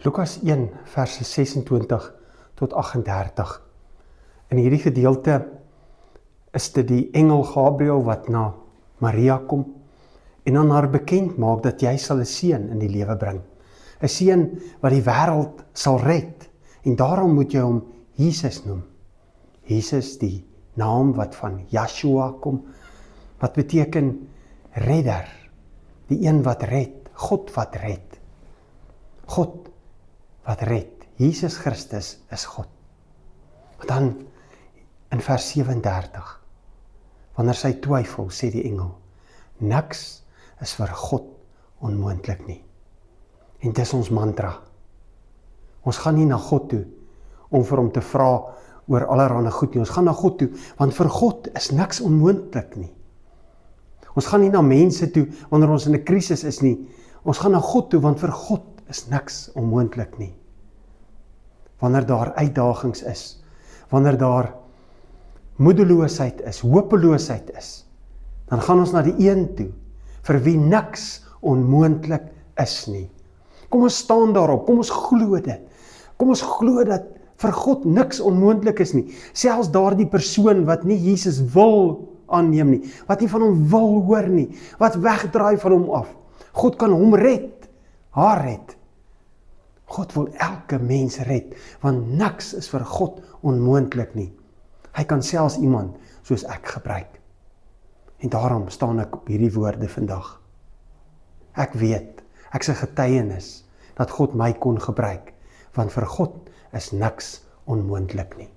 Lukas 1, verse 26 tot 38. In hierdie gedeelte is dit die engel Gabriël wat na Maria kom en aan haar bekend maak dat jy sal 'n seun in die lewe bring. 'n Seun wat die wêreld sal red en daarom moet jy hom Jesus noem. Jesus, die naam wat van Yeshua kom, wat beteken redder, die een wat red, God wat red. God wat red, Jesus Christus is God. Maar dan in vers 37, wanneer sy twyfel, sê die engel, niks is vir God onmoontlik nie. En dis ons mantra. Ons gaan nie na God toe om vir hom te vra oor allerhande goed nie. Ons gaan na God toe, want vir God is niks onmoontlik nie. Ons gaan nie na mense toe wanneer ons in 'n krisis is nie. Ons gaan na God toe, want vir God is niks onmoontlik nie. Wanneer daar uitdagings is, wanneer daar moedeloosheid is, hopeloosheid is, dan gaan ons na die een toe, vir wie niks onmoontlik is nie. Kom ons staan daarop, kom ons glo dit. Kom ons glo dat vir God niks onmoontlik is nie. Selfs daardie persoon wat nie Jesus wil aanneem nie, wat nie van hom wil hoor nie, wat wegdraai van hom af. God kan hom red, haar red. God wil elke mens red, want niks is vir God onmoontlik nie. Hy kan selfs iemand soos ek gebruik. En daarom staan ek op hierdie woorde vandag. Ek weet, ek is 'n getuienis dat God my kon gebruik, want vir God is niks onmoontlik nie.